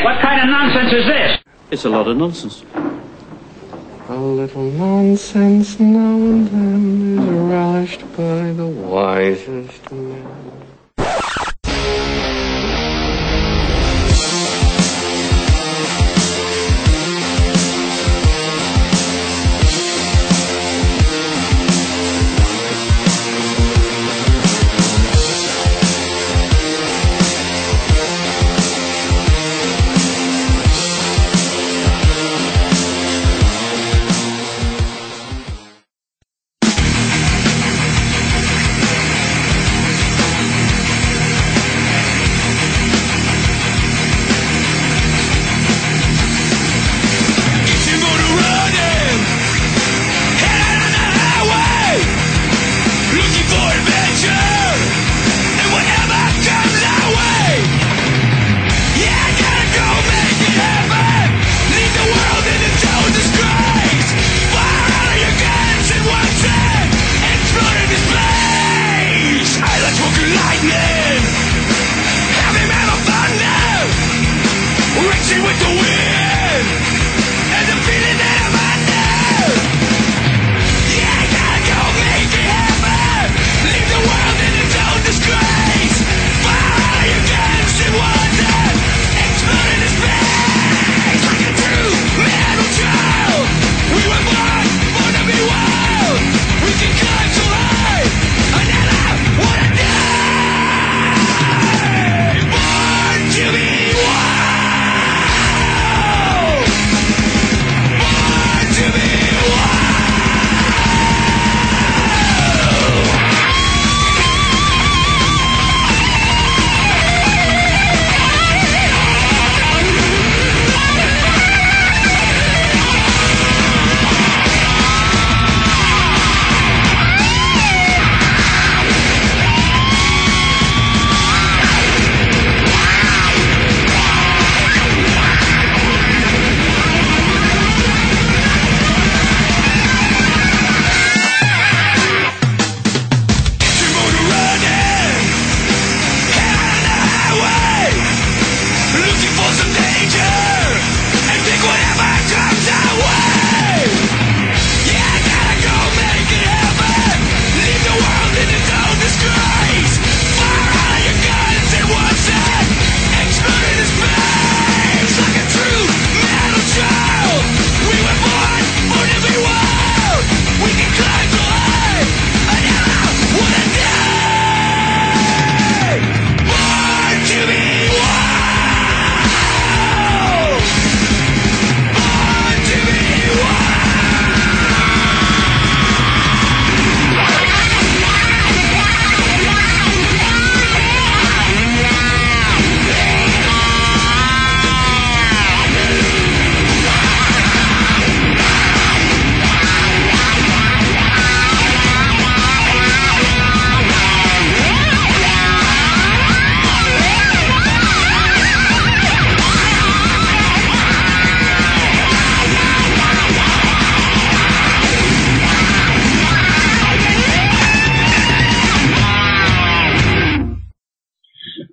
What kind of nonsense is this? It's a lot of nonsense. A little nonsense now and then is relished by the wisest men.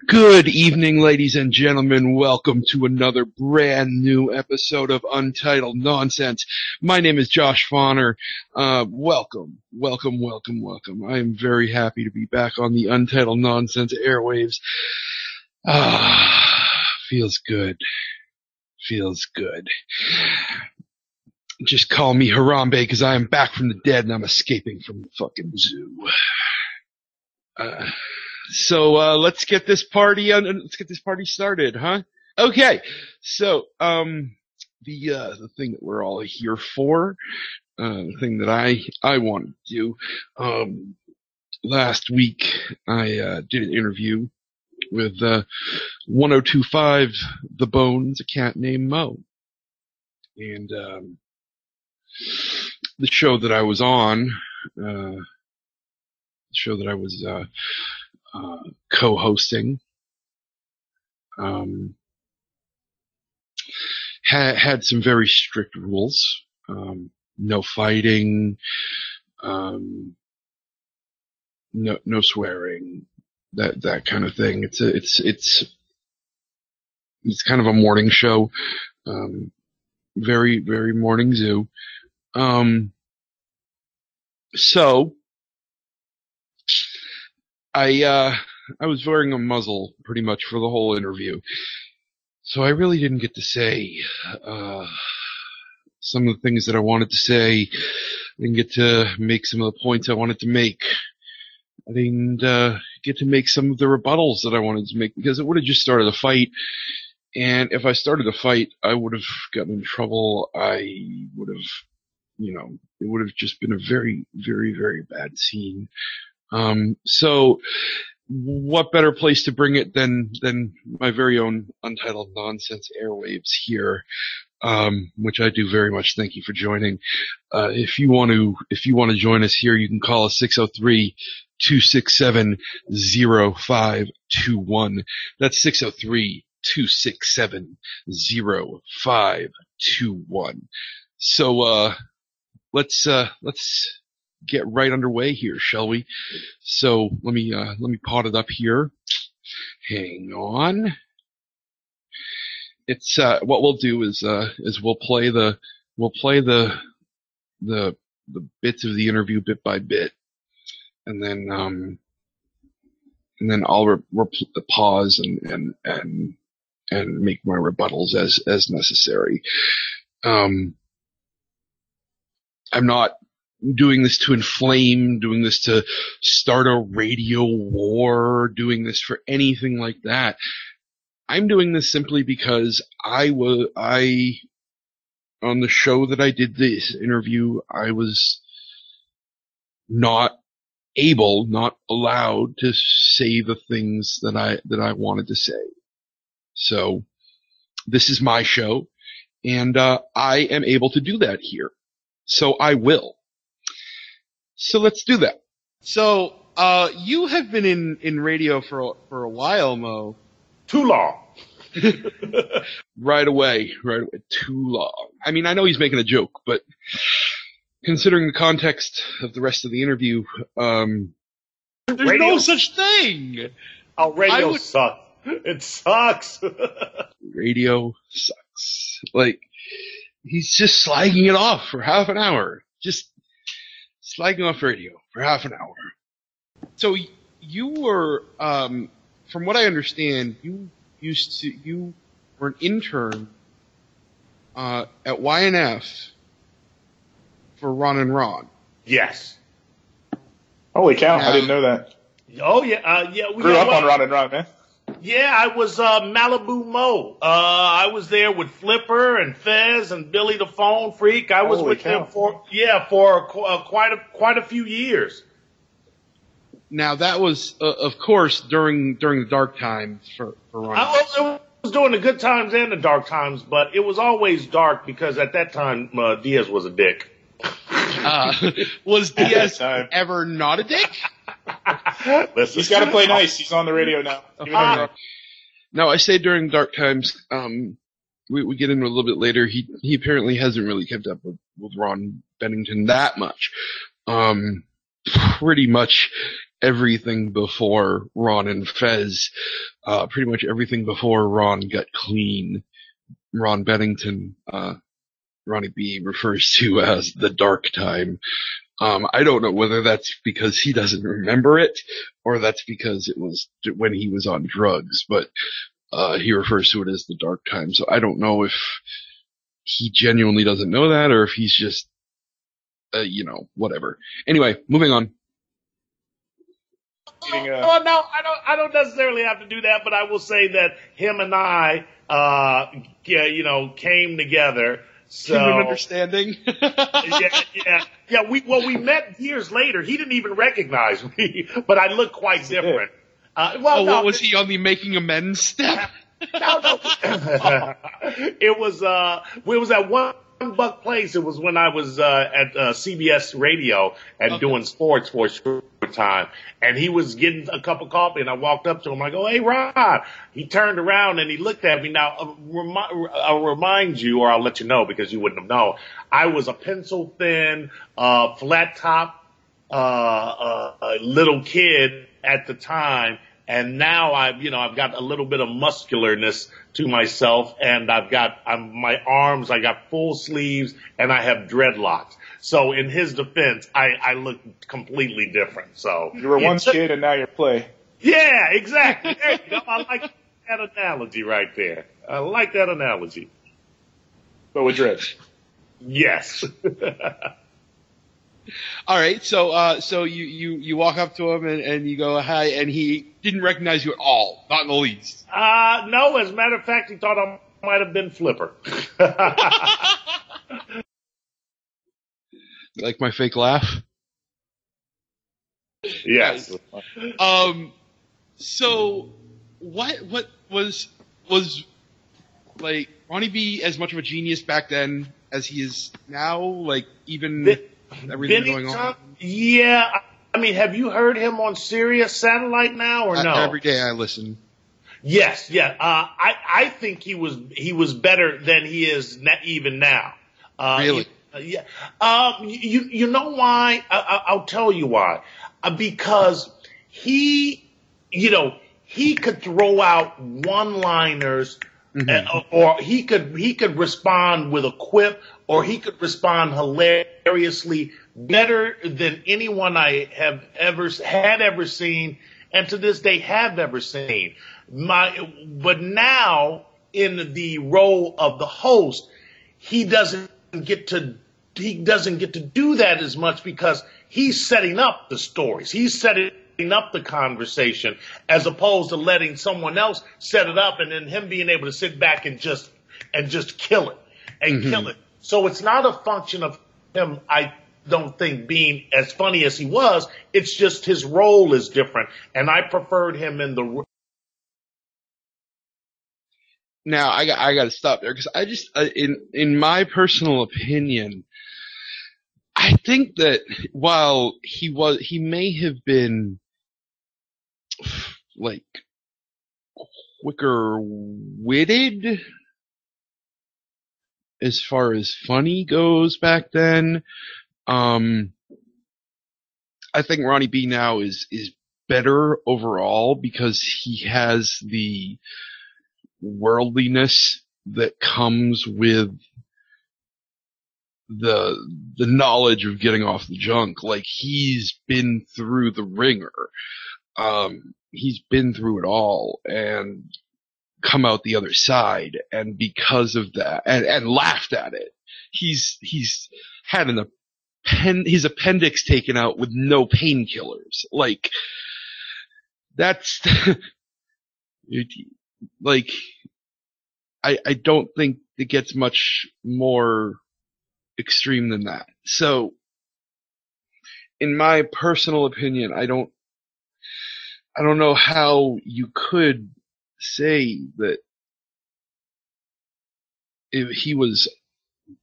Good evening, ladies and gentlemen. Welcome to another brand new episode of Untitled Nonsense. My name is Josh Fauner. Welcome. I am very happy to be back on the Untitled Nonsense airwaves. Feels good. Just call me Harambe because I am back from the dead and I'm escaping from the fucking zoo. So let's get this party started, huh? Okay. So the thing that we're all here for, the thing that I wanted to do, last week I did an interview with 1025 The Bones, a cat named Mo. And the show that I was on, co-hosting, had some very strict rules. No fighting, no swearing, that kind of thing. It's It's kind of a morning show. Very, very morning zoo. So I was wearing a muzzle pretty much for the whole interview. So I really didn't get to say, some of the things that I wanted to say. I didn't get to make some of the points I wanted to make. I didn't, get to make some of the rebuttals that I wanted to make because it would have just started a fight. And if I started a fight, I would have gotten in trouble. I would have, it would have just been a very, very, very bad scene. So what better place to bring it than my very own Untitled Nonsense airwaves here, which I do very much thank you for joining. If you want to join us here, you can call us 603-267-0521. That's 603-267-0521. So, let's get right underway here, shall we? So let me pot it up here. Hang on. It's, what we'll do is we'll play the bits of the interview bit by bit. And then I'll pause and make my rebuttals as necessary. I'm not doing this to inflame, doing this to start a radio war, doing this for anything like that. I'm doing this simply because on the show that I did this interview, I was not allowed to say the things that I wanted to say. So this is my show, and I am able to do that here. So I will. So let's do that. So you have been in radio for a while, Mo. Too long. Right away. Too long. I mean, I know he's making a joke, but considering the context of the rest of the interview, there's no such thing. Oh, radio sucks. It sucks. Radio sucks. Like, he's just slagging it off for half an hour. Just slagging off radio for half an hour. So you were, from what I understand, you were an intern at YNF for Ron and Ron. Yes. Holy cow! I didn't know that. Oh yeah, yeah. Grew up on Ron and Ron, man. Yeah, I was Malibu Mo. I was there with Flipper and Fez and Billy the Phone Freak. I was with them for quite a few years. Now that was, of course, during the dark times for Ron. I was during the good times and the dark times, but it was always dark because at that time Diaz was a dick. Was Diaz ever not a dick? He's got to play nice. He's on the radio now. No, I say during dark times. We get into a little bit later. He apparently hasn't really kept up with Ron Bennington that much. Pretty much everything before Ron and Fez, pretty much everything before Ron got clean, Ron Bennington, Ronnie B refers to as the dark time. I don't know whether that's because he doesn't remember it or that's because it was when he was on drugs, but he refers to it as the dark time. So I don't know if he genuinely doesn't know that or if he's just, whatever. Anyway, moving on. No, I don't necessarily have to do that, but I will say that him and I, came together. So, an understanding. Yeah. We met years later. He didn't even recognize me, but I look quite different. What was he on the making amends step? No. It was at $1 place. It was when I was at CBS Radio and doing sports for a short time. And he was getting a cup of coffee, and I walked up to him. I go, "Hey, Ron." He turned around and he looked at me. Now, I'll remind you, or I'll let you know because you wouldn't have known. I was a pencil thin, flat top, little kid at the time. And now I've got a little bit of muscularness to myself, and my arms, I got full sleeves, and I have dreadlocks. So in his defense, I look completely different. So you were once kid and now you're play. Yeah, exactly. There you go. I like that analogy right there. I like that analogy. But with dreads. Yes. All right, so you walk up to him and you go hi, and he didn't recognize you at all, not in the least. No, as a matter of fact, he thought I might have been Flipper. You like my fake laugh? Yes. So what was like Ronnie B as much of a genius back then as he is now? Like even everything going on. Yeah, I mean, have you heard him on Sirius Satellite now or no? Every day I listen. Yes, yeah. I think he was better than he is even now. Really? Yeah. You know why? I'll tell you why. Because he could throw out one-liners, or he could respond with a quip, or he could respond hilariously better than anyone I have ever seen, and to this day have ever seen. But now in the role of the host, he doesn't get to do that as much because he's setting up the stories. He's setting up the conversation as opposed to letting someone else set it up and then him being able to sit back and just kill it and kill it. So it's not a function of him, I don't think, being as funny as he was. It's just his role is different, and I preferred him in the. Now I got to stop there because I just in my personal opinion, I think that while he may have been like quicker witted as far as funny goes back then, I think Ronnie B now is better overall because he has the worldliness that comes with the knowledge of getting off the junk. Like, he's been through the ringer. He's been through it all and come out the other side. And because of that, and laughed at it, he's had his appendix taken out with no painkillers. Like, that's, like, I don't think it gets much more extreme than that. So, in my personal opinion, I don't know how you could say that if he was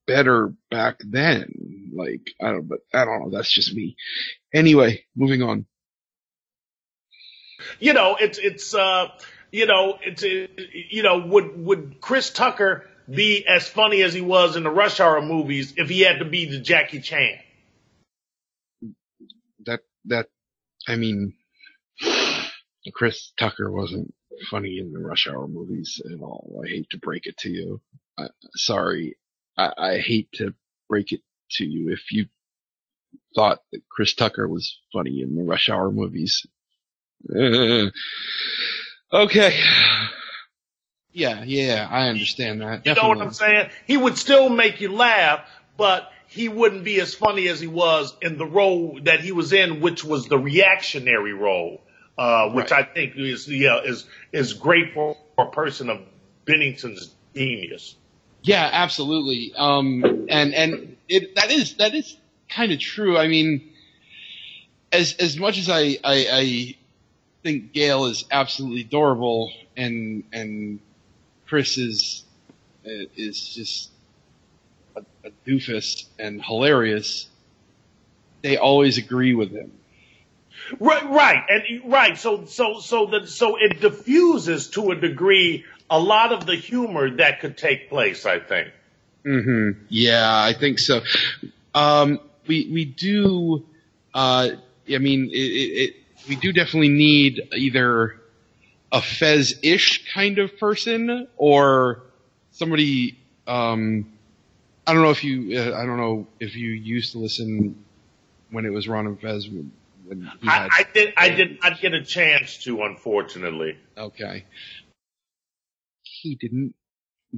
better back then. Like, I don't know. That's just me. Anyway, moving on. Would Chris Tucker be as funny as he was in the Rush Hour movies if he had to be the Jackie Chan? I mean, Chris Tucker wasn't funny in the Rush Hour movies at all. I hate to break it to you. Sorry. I hate to break it to you if you thought that Chris Tucker was funny in the Rush Hour movies. Okay. Yeah, I understand that. You know what I'm saying? He would still make you laugh, but he wouldn't be as funny as he was in the role that he was in, which was the reactionary role, which I think is great for a person of Bennington's genius. Yeah, absolutely. And that is kind of true. I mean, as much as I think Gail is absolutely adorable and Chris is just a doofus and hilarious, they always agree with him. Right. So it diffuses to a degree a lot of the humor that could take place, I think. Mm-hmm. Yeah, I think so. We do, I mean, we do definitely need either a Fez-ish kind of person, or somebody, I don't know if you used to listen when it was Ron and Fez when he had. I did not get a chance to, unfortunately. Okay. He didn't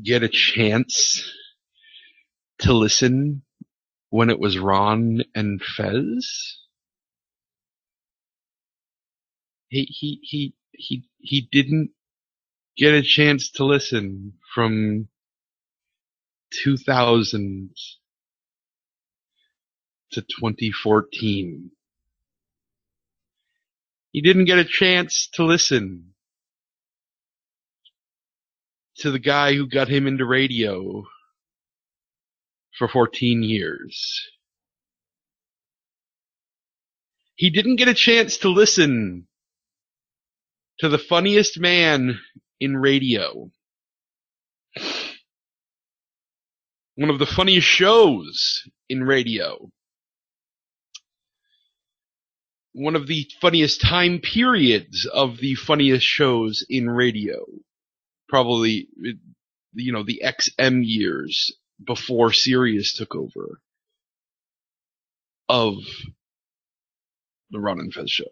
get a chance to listen when it was Ron and Fez? He didn't get a chance to listen from 2000 to 2014. He didn't get a chance to listen to the guy who got him into radio for 14 years. He didn't get a chance to listen to the funniest man in radio. One of the funniest shows in radio. One of the funniest time periods of the funniest shows in radio. Probably, the XM years before Sirius took over of the Ron and Fez show.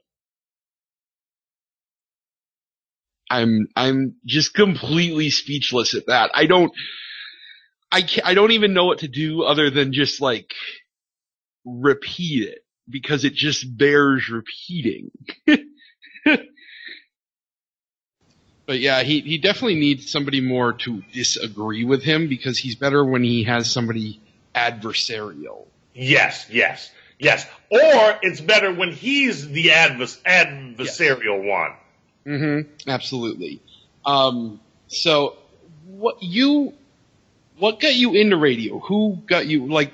I'm just completely speechless at that. I don't even know what to do other than just repeat it, because it just bears repeating. But yeah, he definitely needs somebody more to disagree with him, because he's better when he has somebody adversarial. Yes. Or it's better when he's the adversarial one. Mm-hmm. Absolutely. So what got you into radio? Who got you, what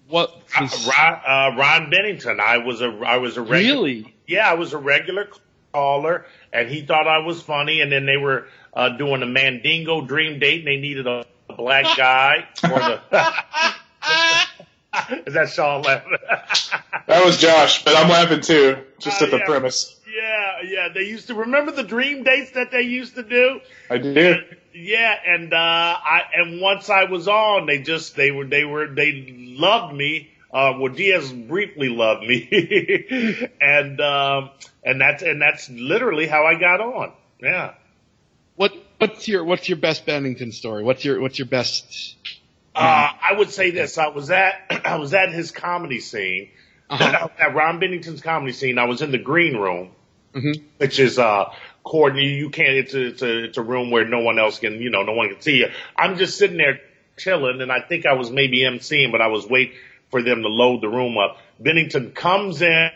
was... Ron Bennington. I was a regular. Really? Yeah, I was a regular caller, and he thought I was funny, and then they were doing a Mandingo dream date, and they needed a black guy for the... Is that Sean laughing? That was Josh, but I'm laughing too, just at the premise. Yeah. They used to remember the dream dates that they used to do. I did. Yeah, and once I was on, they loved me. Diaz briefly loved me, and that's literally how I got on. Yeah. What's your best Bennington story? What's your best? I would say this. I was at his comedy scene. Uh-huh. At Ron Bennington's comedy scene. I was in the green room, mm-hmm. which is coordinated. You can't. It's a room where no one else can. No one can see you. I'm just sitting there chilling, and I think I was maybe emceeing, but I was waiting for them to load the room up. Bennington comes in,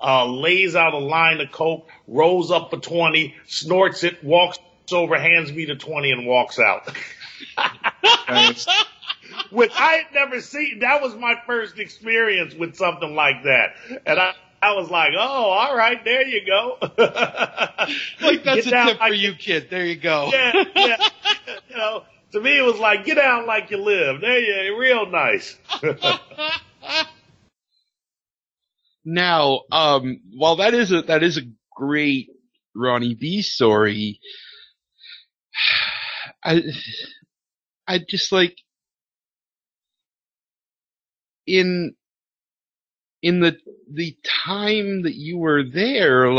lays out a line of coke, rolls up a 20, snorts it, walks over, hands me the 20, and walks out. Nice. Which I had never seen. That was my first experience with something like that. And I was like, oh, all right, there you go. That's a tip for you, kid. There you go. Yeah. To me, it was like, get out like you live. There you go. Real nice. Now, while that is a great Ronnie B story, I just in the time that you were there,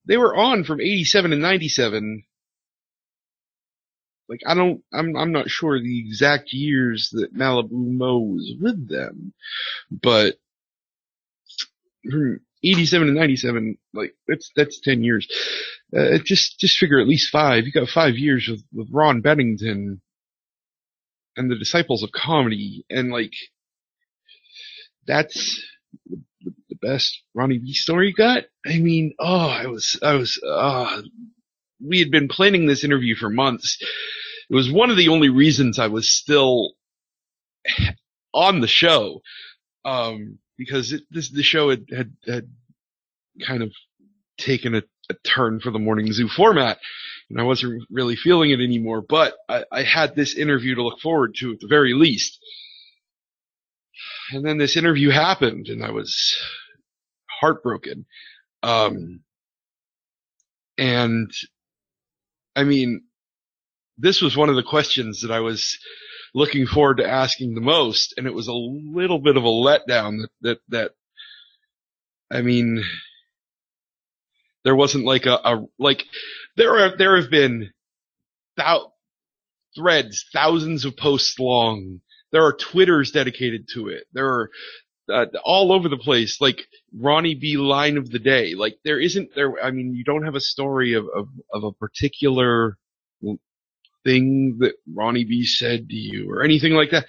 they were on from 87 and 97. I'm not sure the exact years that Malibu Mo was with them, but from 87 and 97, that's 10 years. Just figure at least 5. You got 5 years with Ron Bennington and the Disciples of Comedy, and that's the best Ronnie B story you got? I mean, we had been planning this interview for months. It was one of the only reasons I was still on the show, because the show had kind of taken a turn for the Morning Zoo format, and I wasn't really feeling it anymore, but I had this interview to look forward to at the very least. And then this interview happened, and I was heartbroken. And I mean, this was one of the questions that I was looking forward to asking the most, and it was a little bit of a letdown that I mean, there wasn't like there have been threads, thousands of posts long. There are Twitters dedicated to it. There are all over the place, like Ronnie B line of the day. Like I mean, you don't have a story of a particular thing that Ronnie B said to you or anything like that.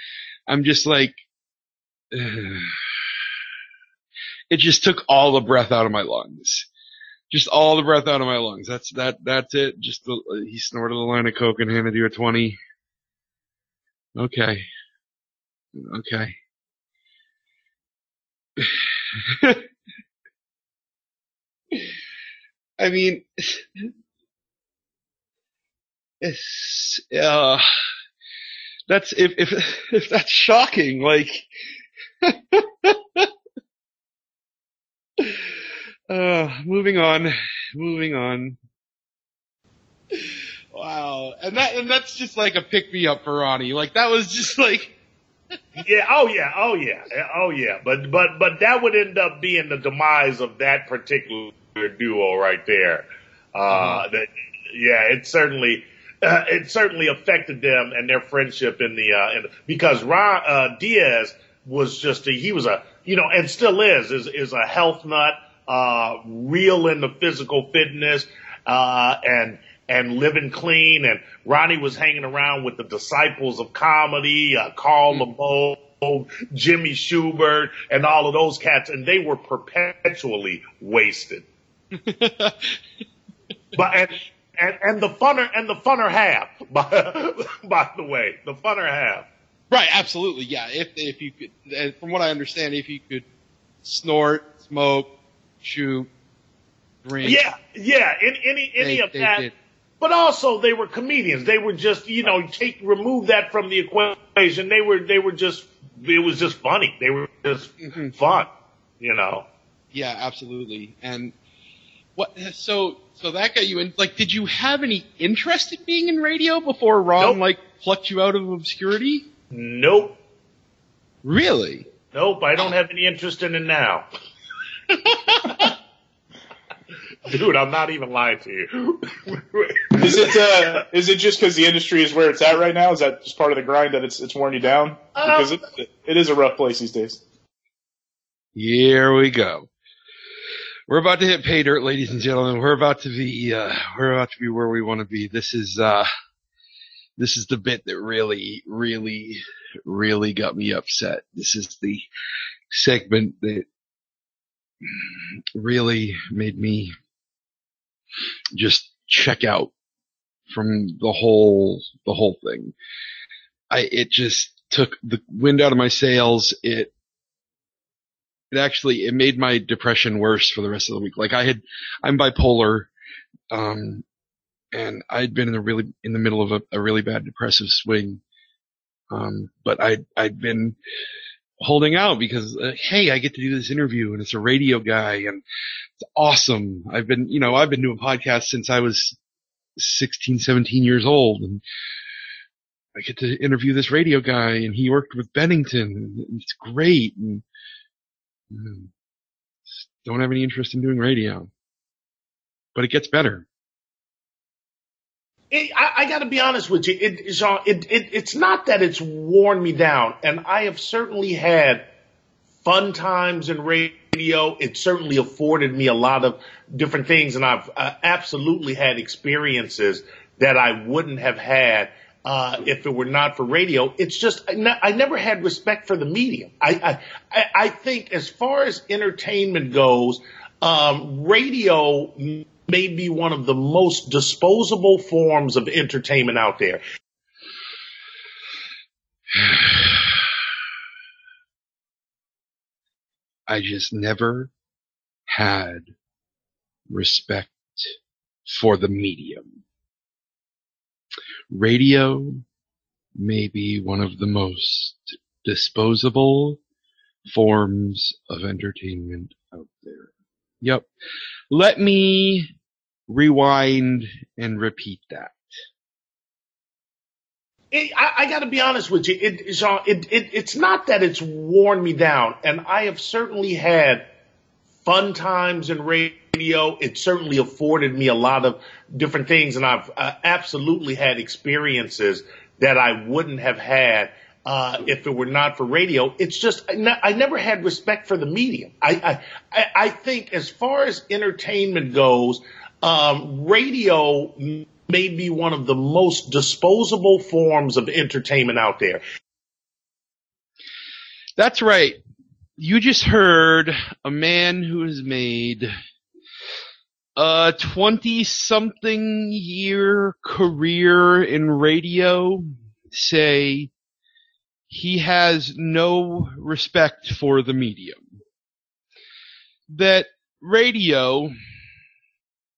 I'm just like, it just took all the breath out of my lungs. Just all the breath out of my lungs. That's it. He snorted a line of coke and handed you a 20. Okay. I mean, it's, that's, if that's shocking, like, moving on. Wow. And that's just like a pick me up for Ronnie. Like, that was just like, yeah, oh yeah. But that would end up being the demise of that particular duo right there. It certainly affected them and their friendship because Diaz was and still is a health nut, real into physical fitness, and living clean. And Ronnie was hanging around with the disciples of comedy, Carl LeBeau, Jimmy Schubert, and all of those cats, and they were perpetually wasted. But and the funner half, by the way, the funner half. Right, absolutely, yeah. If you could, from what I understand, if you could snort, smoke, shoot, drink, any of that. But also, they were comedians. They were just, remove that from the equation. It was just funny. They were just fun, Yeah, absolutely. And so that got you in, like, did you have any interest in being in radio before Ron, plucked you out of obscurity? Nope. Really? Nope, I don't have any interest in it now. Dude, I'm not even lying to you. Is it just because the industry is where it's at right now? Is that just part of the grind that it's worn you down? Because it is a rough place these days. Here we go. We're about to hit pay dirt, ladies and gentlemen. We're about to be where we want to be. This is the bit that really, really, really got me upset. This is the segment that really made me just check out from the whole thing. It just took the wind out of my sails. It made my depression worse for the rest of the week. Like I'm bipolar, and I'd been in the middle of a really bad depressive swing. But I'd been holding out because, hey, I get to do this interview and it's a radio guy and it's awesome. I've been doing podcasts since I was 16, 17 years old, and I get to interview this radio guy, and he worked with Bennington, and it's great. And don't have any interest in doing radio, but it gets better. I got to be honest with you, Jean. It's not that it's worn me down, and I have certainly had fun times in radio. It certainly afforded me a lot of different things, and I've absolutely had experiences that I wouldn't have had if it were not for radio. It's just I never had respect for the medium. I think as far as entertainment goes, radio may be one of the most disposable forms of entertainment out there. I just never had respect for the medium. Radio may be one of the most disposable forms of entertainment out there. Yep. Let me rewind and repeat that. I got to be honest with you, Sean. It's not that it's worn me down, and I have certainly had fun times in radio. It certainly afforded me a lot of different things, and I've absolutely had experiences that I wouldn't have had if it were not for radio. It's just I never had respect for the medium. I think as far as entertainment goes, radio may be one of the most disposable forms of entertainment out there. That's right. You just heard a man who has made a 20-something year career in radio say he has no respect for the medium. That radio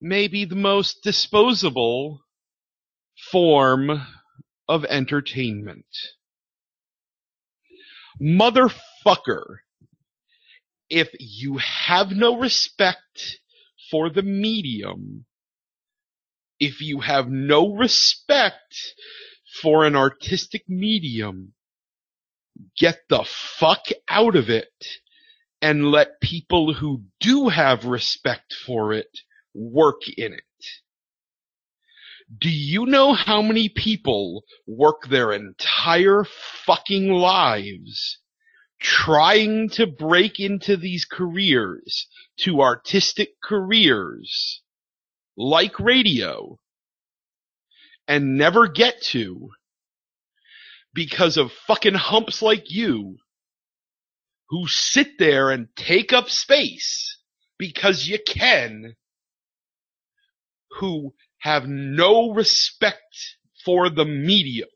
may be the most disposable form of entertainment. Motherfucker, if you have no respect for the medium, if you have no respect for an artistic medium, get the fuck out of it and let people who do have respect for it work in it. Do you know how many people work their entire fucking lives trying to break into these careers, to artistic careers, like radio, and never get to because of fucking humps like you, who sit there and take up space because you can, who have no respect for the medium?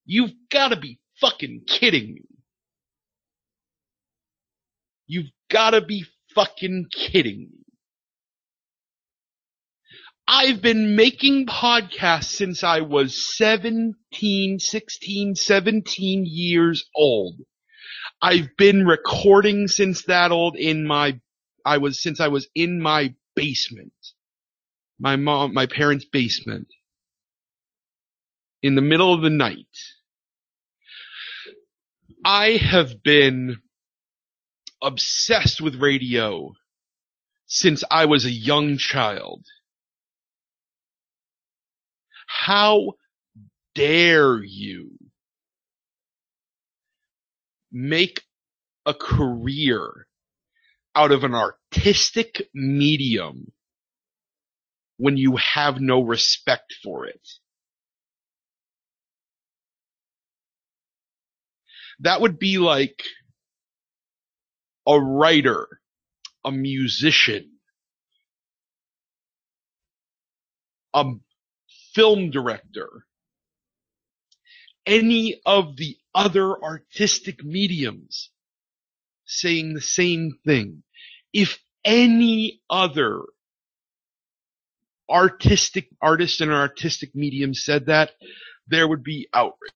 You've gotta be fucking kidding me. You've gotta be fucking kidding me. I've been making podcasts since I was 16, 17 years old. I've been recording since that old since I was in my basement. My parents' basement. In the middle of the night. I have been obsessed with radio since I was a young child. How dare you make a career out of an artistic medium when you have no respect for it? That would be like a writer, a musician, a film director, any of the other artistic mediums saying the same thing. If any other artist in an artistic medium said that, there would be outrage.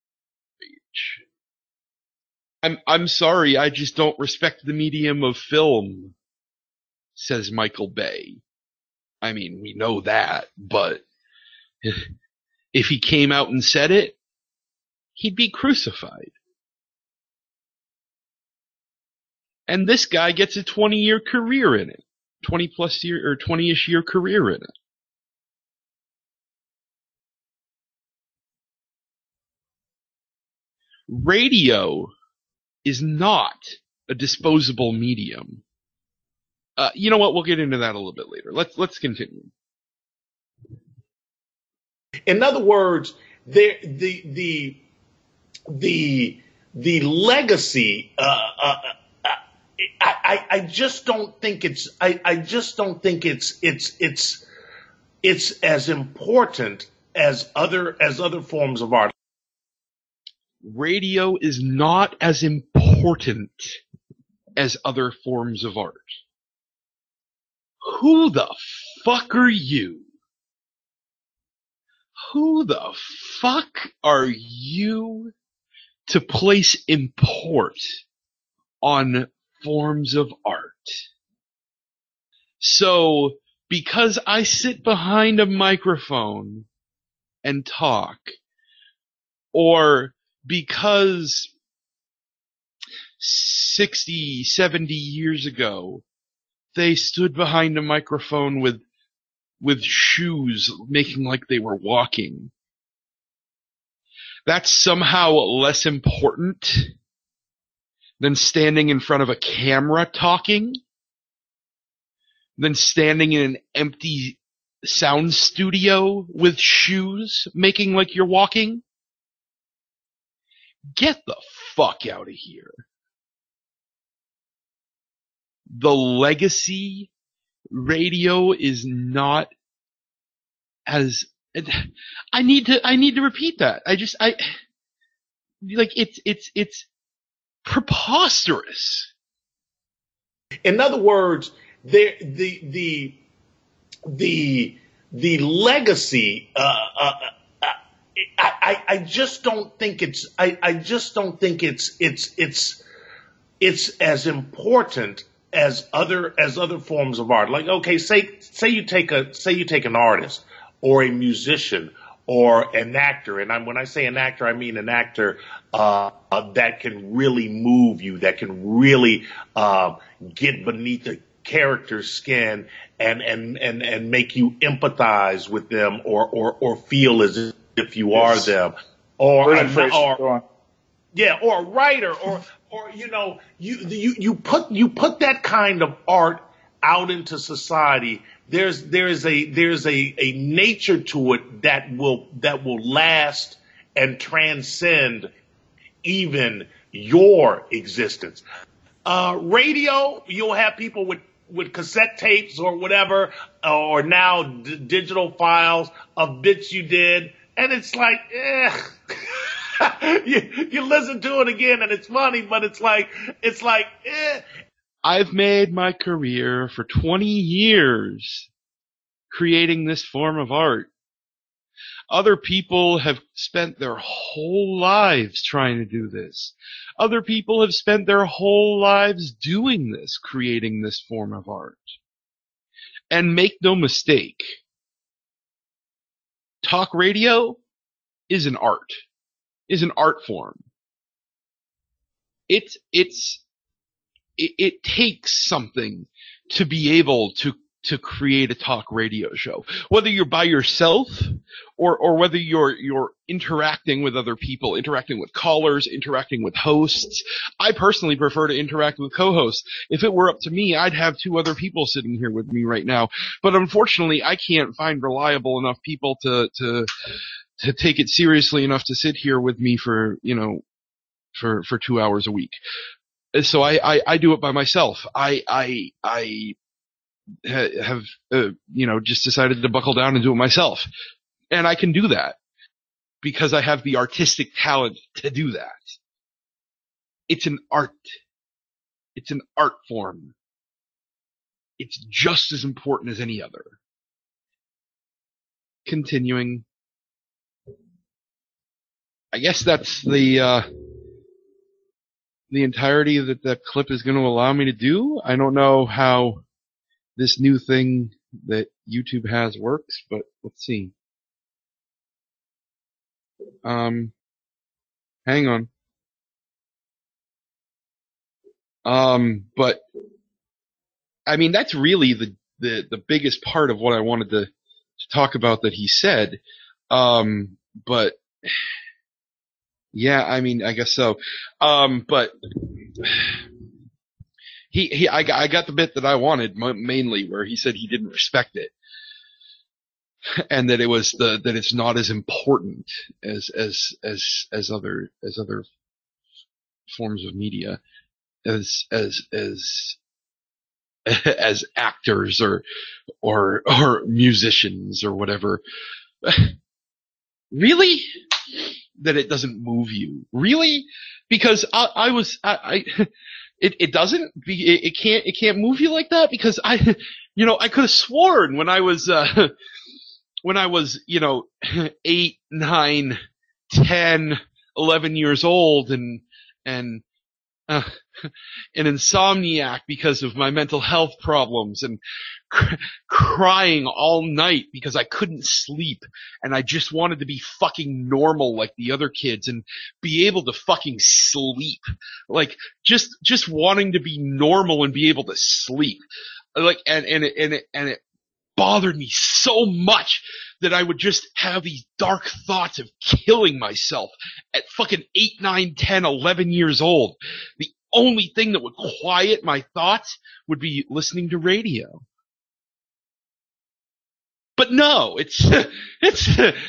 I'm sorry, I just don't respect the medium of film, says Michael Bay. I mean, we know that, but if he came out and said it, he'd be crucified. And this guy gets a 20-year career in it. 20-plus year, or 20-ish year career in it. Radio is not a disposable medium. You know what? We'll get into that a little bit later. Let's continue. In other words, the legacy. I just don't think it's. I just don't think it's as important as other forms of art. Radio is not as important as other forms of art. Who the fuck are you? Who the fuck are you to place import on forms of art. So, because I sit behind a microphone and talk, or because 60, 70 years ago, they stood behind a microphone with shoes making like they were walking, that's somehow less important than standing in front of a camera talking, than standing in an empty sound studio with shoes making like you're walking. Get the fuck out of here. The legacy radio is not as, I need to repeat that. It's preposterous. In other words, the legacy, I just don't think it's as important as other forms of art. Like, okay, say you take an artist or a musician or an actor, and when I say an actor, I mean an actor that can really move you, that can really get beneath the character's skin and make you empathize with them or feel as if you are them, or a writer, or you put that kind of art out into society. There's a nature to it that will last and transcend even your existence. Radio, you'll have people with cassette tapes or whatever, or now digital files of bits you did, and it's like, you listen to it again and it's funny, but it's like, I've made my career for 20 years creating this form of art. Other people have spent their whole lives trying to do this. Other people have spent their whole lives doing this, creating this form of art. And make no mistake, talk radio is an art, is an art form. It takes something to be able to create a talk radio show. Whether you're by yourself or whether you're interacting with other people, interacting with callers, interacting with hosts. I personally prefer to interact with co-hosts. If it were up to me, I'd have 2 other people sitting here with me right now. But unfortunately, I can't find reliable enough people to take it seriously enough to sit here with me for 2 hours a week. So I do it by myself. I have just decided to buckle down and do it myself, and I can do that because I have the artistic talent to do that. It's an art. It's an art form. It's just as important as any other. Continuing. I guess that's the entirety that clip is going to allow me to do. I don't know how this new thing that YouTube has works, but let's see. Hang on. But I mean, that's really the biggest part of what I wanted to talk about that he said. But yeah, I mean, I guess so. But I got the bit that I wanted mainly, where he said he didn't respect it, and that that it's not as important as other forms of media, as actors or musicians or whatever. Really? That it doesn't move you? Really? Because it doesn't. It can't move you like that, because I could have sworn when I was 8, 9, 10, 11 years old and an insomniac because of my mental health problems, and crying all night because I couldn't sleep, and I just wanted to be fucking normal like the other kids and be able to fucking sleep. Like, just wanting to be normal and be able to sleep. Like, and it bothered me so much that I would just have these dark thoughts of killing myself at fucking 8, 9, 10, 11 years old. The only thing that would quiet my thoughts would be listening to radio. But no, it's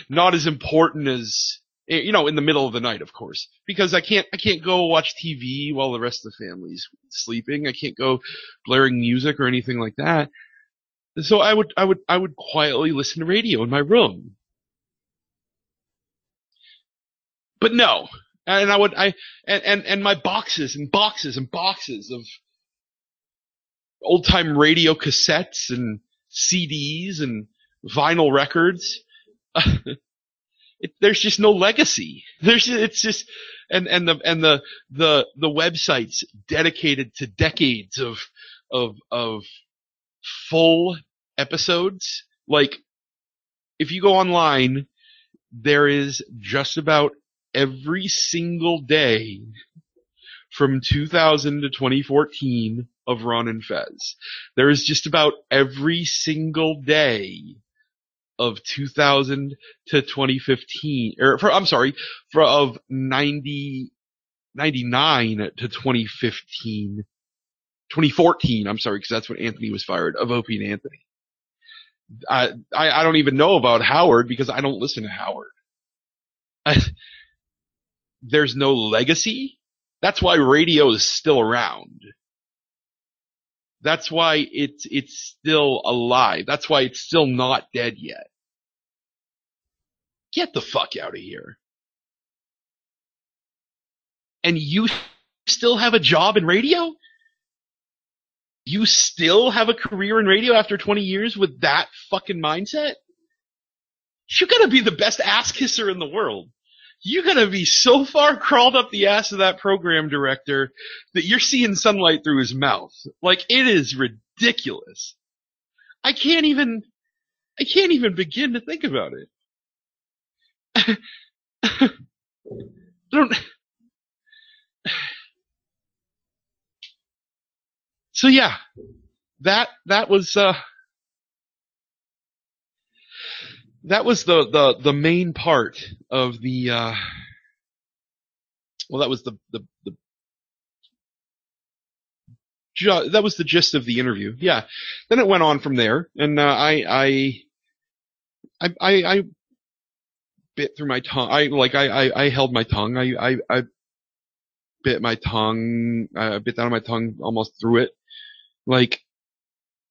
not as important as, in the middle of the night, of course, because I can't go watch TV while the rest of the family's sleeping. I can't go blaring music or anything like that. So I would quietly listen to radio in my room. But no, and my boxes and boxes and boxes of old time radio cassettes and CDs and vinyl records. There's just no legacy. It's just, and the websites dedicated to decades of full episodes. Like, if you go online, there is just about every single day from 2000 to 2014 of Ron and Fez. There is just about every single day of 2000 to 2015, of 99 to 2015. 2014, I'm sorry, because that's when Anthony was fired, of Opie and Anthony. I don't even know about Howard because I don't listen to Howard. There's no legacy. That's why radio is still around. That's why it's still alive. That's why it's still not dead yet. Get the fuck out of here. And you still have a job in radio? You still have a career in radio after 20 years with that fucking mindset? You gotta be the best ass kisser in the world. You gotta be so far crawled up the ass of that program director that you're seeing sunlight through his mouth. Like, it is ridiculous. I can't even begin to think about it. I don't. So yeah, that was the main part of the that was that was the gist of the interview. Yeah. Then it went on from there, and I bit through my tongue. I held my tongue. I bit my tongue. I bit down on my tongue almost through it, like,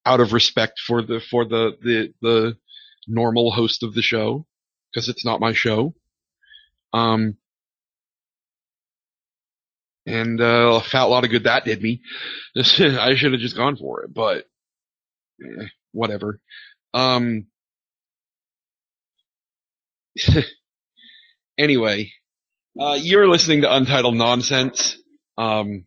out of respect for the normal host of the show, because it's not my show. And a fat lot of good that did me. I should have just gone for it, but whatever. Anyway, you're listening to Untitled Nonsense. You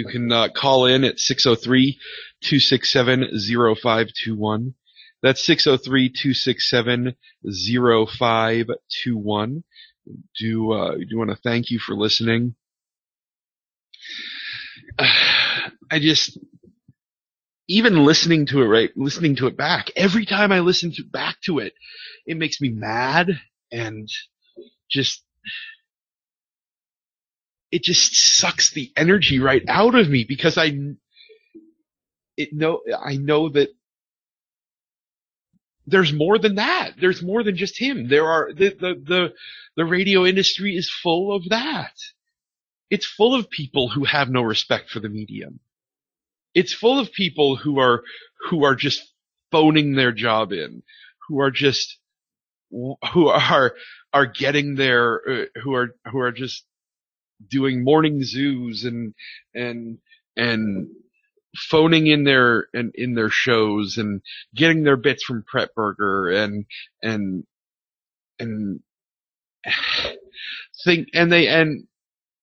can call in at 603-267-0521. That's 603-267-0521. Do want to thank you for listening. I just, even listening to it back, every time I listen back to it, it makes me mad, and it just sucks the energy right out of me, because I know that there's more than that. There's more than just him. There are the radio industry is full of that. It's full of people who have no respect for the medium. It's full of people who are just phoning their job in, who are just doing morning zoos and phoning in their shows and getting their bits from Prep Burger and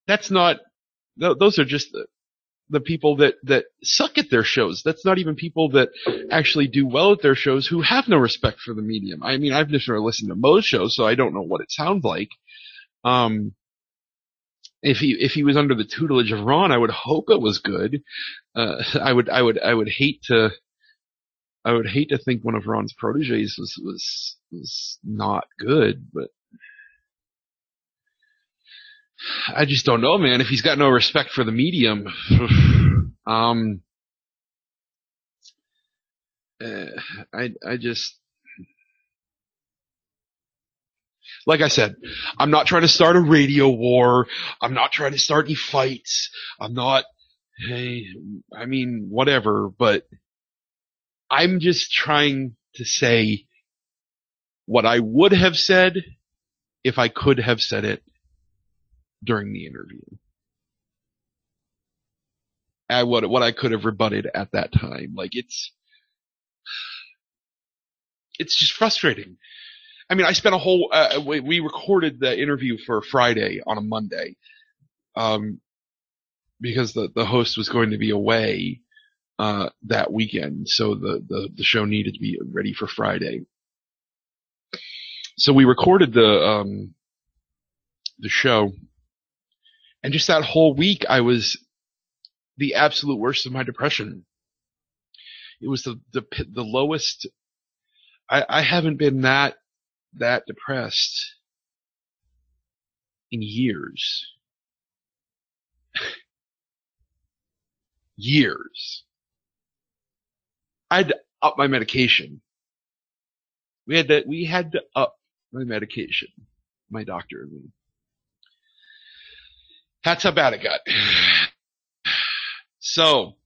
that's not those are just the people that suck at their shows. That's not even people that actually do well at their shows who have no respect for the medium. I mean, I've just never listened to Moe's show, so I don't know what it sounds like. If he was under the tutelage of Ron, I would hope it was good. I would hate to think one of Ron's proteges was not good, but I just don't know, man. If he's got no respect for the medium, I just, like I said, I'm not trying to start a radio war. I'm not trying to start any fights. Whatever, but I'm just trying to say what I would have said if I could have said it during the interview. What I could have rebutted at that time. Like, it's just frustrating. I mean, I spent a whole, we recorded the interview for Friday on a Monday, because the host was going to be away, that weekend. So the show needed to be ready for Friday. So we recorded the show, and just that whole week I was the absolute worst of my depression. It was the lowest. I haven't been that depressed in years. Years. I had to up my medication. We had to up my medication. My doctor and me. That's how bad it got. So,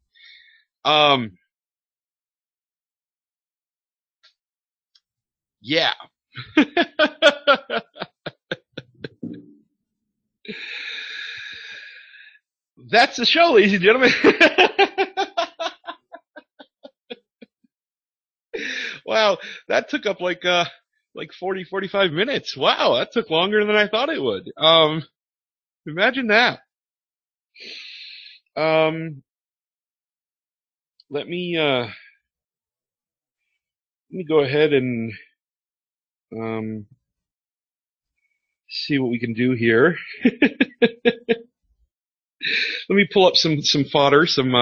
yeah. That's the show, ladies and gentlemen. Wow, that took up like 40, 45 minutes. Wow, that took longer than I thought it would. Imagine that. Let me go ahead and see what we can do here. Let me pull up some fodder, some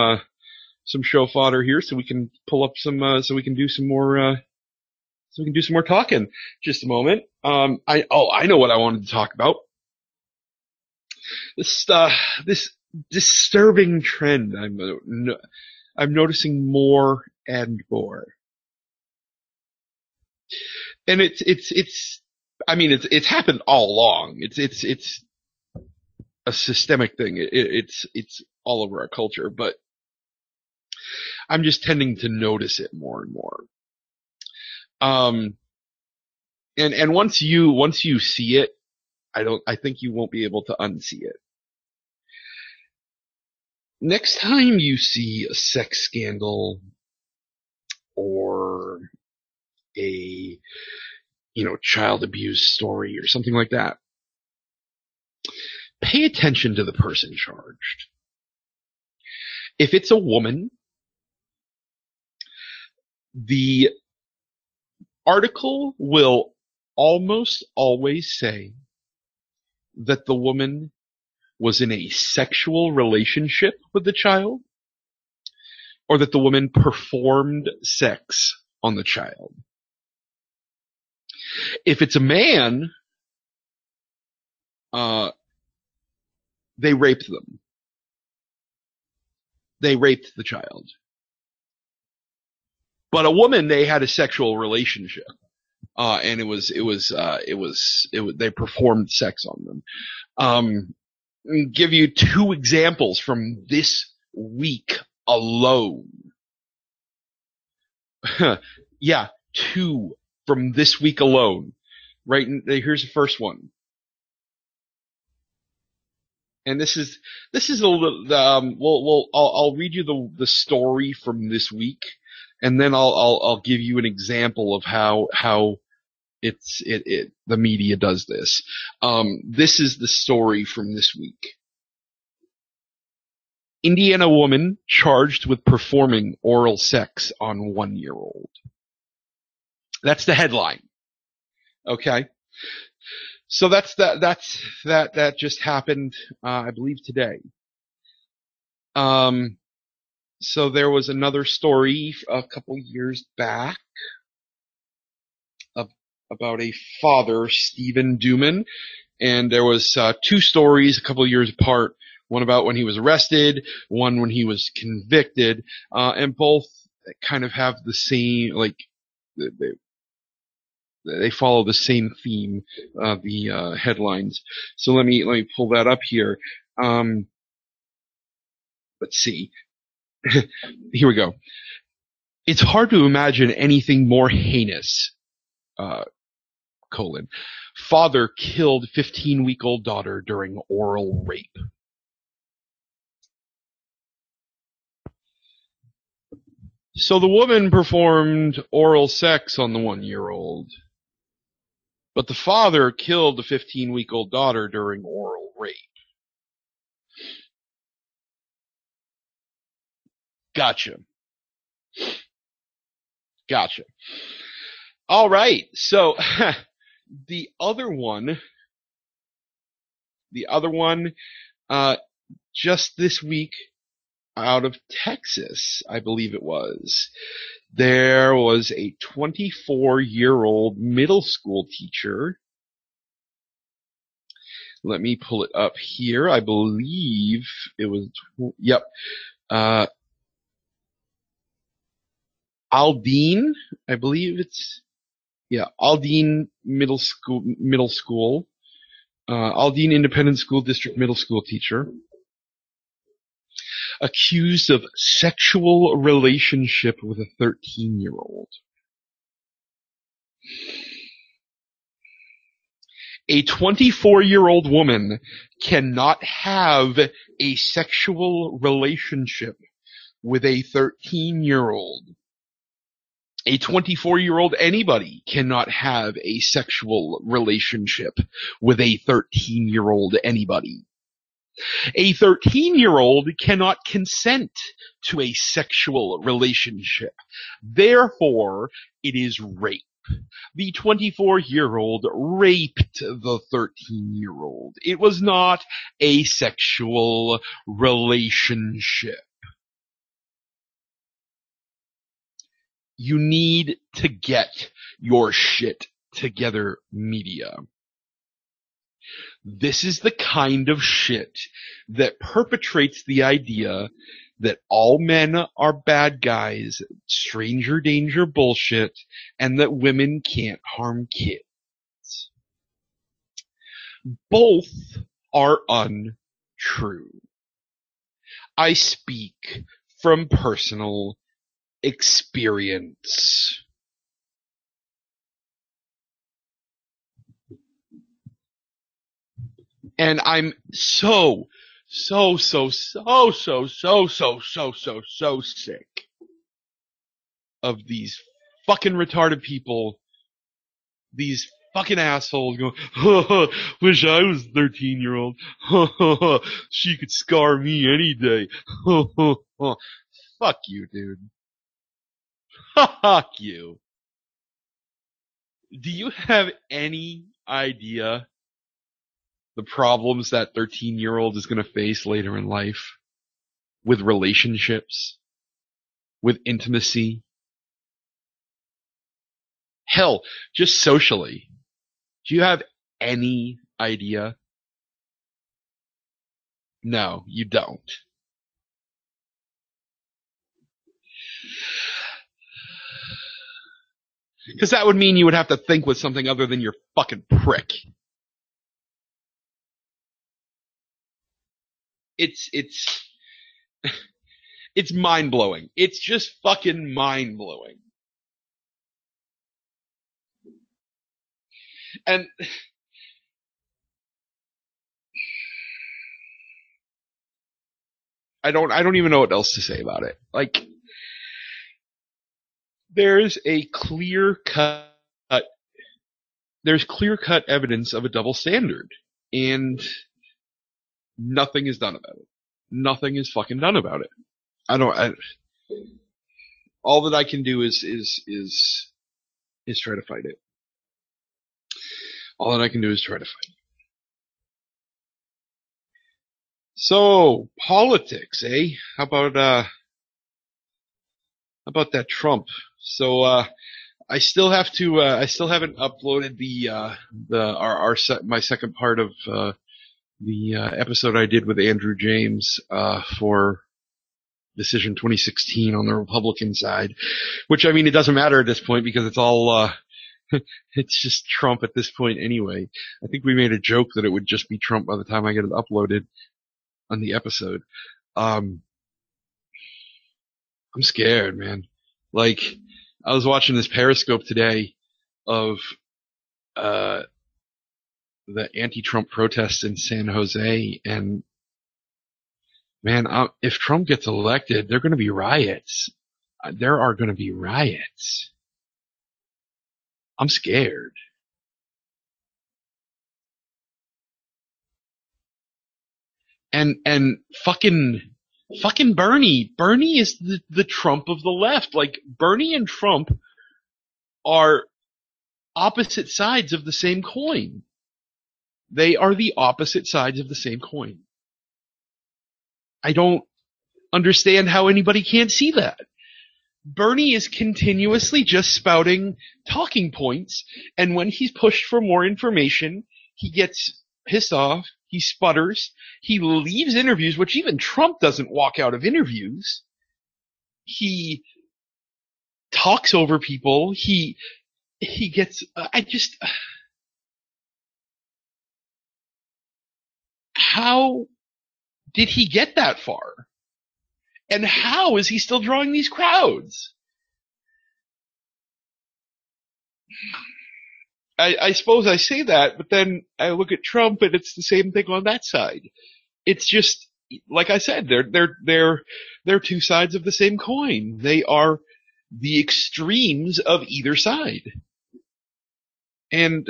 show fodder here, so we can pull up so we can do some more talking. Just a moment. I know what I wanted to talk about. This disturbing trend I'm noticing more and more. And it's happened all along. It's a systemic thing. It's all over our culture, but I'm just tending to notice it more and more. And once you see it, I think you won't be able to unsee it. Next time you see a sex scandal or a, child abuse story or something like that, pay attention to the person charged. If it's a woman, the article will almost always say that the woman was in a sexual relationship with the child, or that the woman performed sex on the child. If it's a man, they raped them. They raped the child. But a woman, they had a sexual relationship, and they performed sex on them. Give you two examples from this week alone. Yeah, two from this week alone. Right, here's the first one. And this is a little, I'll read you the story from this week, and then I'll give you an example of how the media does this. This is the story from this week. Indiana woman charged with performing oral sex on 1-year-old. That's the headline. Okay. So that just happened, I believe today. So there was another story a couple years back about a father, Stephen Duman, and there was 2 stories a couple years apart. One about when he was arrested, one when he was convicted, and both kind of have the same, like, they follow the same theme, the headlines. So let me pull that up here. Let's see. Here we go. It's hard to imagine anything more heinous, father killed 15-week-old daughter during oral rape. So the woman performed oral sex on the 1-year-old, but the father killed the 15-week-old daughter during oral rape. Gotcha. All right. So the other one, just this week out of Texas, I believe it was, there was a 24-year-old middle school teacher. Let me pull it up here. I believe it was, Aldine, I believe it's, Aldine Middle School, Aldine Independent School District middle school teacher, accused of sexual relationship with a 13-year-old. A 24-year-old woman cannot have a sexual relationship with a 13-year-old. A 24-year-old anybody cannot have a sexual relationship with a 13-year-old anybody. A 13-year-old cannot consent to a sexual relationship. Therefore, it is rape. The 24-year-old raped the 13-year-old. It was not a sexual relationship. You need to get your shit together, media. This is the kind of shit that perpetrates the idea that all men are bad guys, stranger danger bullshit, and that women can't harm kids. Both are untrue. I speak from personal experience. And I'm so sick of these fucking retarded people, these fucking assholes going, wish I was a 13-year-old. She could scar me any day. Fuck you, dude. Fuck you. Do you have any idea the problems that 13-year-old is going to face later in life? With relationships? With intimacy? Hell, just socially. Do you have any idea? No, you don't. Because that would mean you would have to think with something other than your fucking prick. It's mind-blowing. It's just fucking mind-blowing. And I don't even know what else to say about it. Like, there's clear-cut evidence of a double standard, and nothing is done about it. nothing is fucking done about it. All that I can do is try to fight it. All that I can do is try to fight it. So, politics, eh? How about that Trump? So, I still haven't uploaded my second part of, the episode I did with Andrew James, for Decision 2016 on the Republican side, which, I mean, it doesn't matter at this point because it's all, it's just Trump at this point anyway. I think we made a joke that it would just be Trump by the time I get it uploaded on the episode. I'm scared, man. Like, I was watching this Periscope today of, the anti-Trump protests in San Jose, and man, if Trump gets elected, there are going to be riots. There are going to be riots. I'm scared. And fucking Bernie. Bernie is the Trump of the left. Like, Bernie and Trump are opposite sides of the same coin. They are the opposite sides of the same coin. I don't understand how anybody can't see that. Bernie is continuously just spouting talking points, and when he's pushed for more information, he gets pissed off, he sputters, he leaves interviews, which even Trump doesn't walk out of interviews. He talks over people, he gets, how did he get that far? And how is he still drawing these crowds? I suppose I say that, but then I look at Trump and it's the same thing on that side. It's just, like I said, they're two sides of the same coin. They are the extremes of either side. And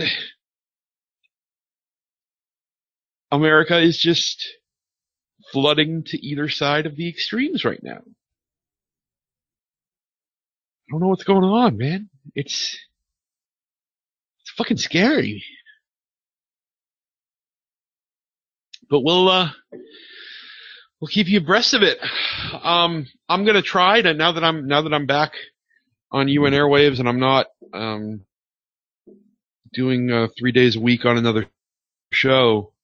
America is just flooding to either side of the extremes right now. I don't know what's going on, man. It's fucking scary. But we'll keep you abreast of it. I'm gonna try to, now that I'm back on UN airwaves and I'm not doing 3 days a week on another show,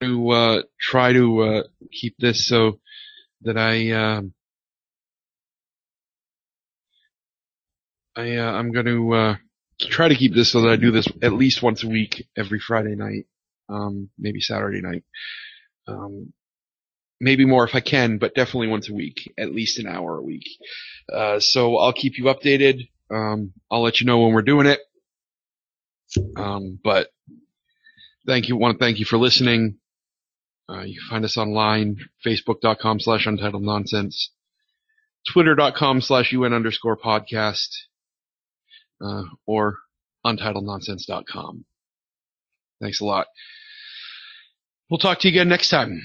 to try to keep this so that I'm going to try to keep this so that I do this at least once a week, every Friday night, maybe Saturday night, maybe more if I can, but definitely once a week, at least an hour a week. So I'll keep you updated. I'll let you know when we're doing it. But want to thank you for listening. You can find us online, facebook.com/untitlednonsense, twitter.com/UN_podcast, or untitlednonsense.com. Thanks a lot. We'll talk to you again next time.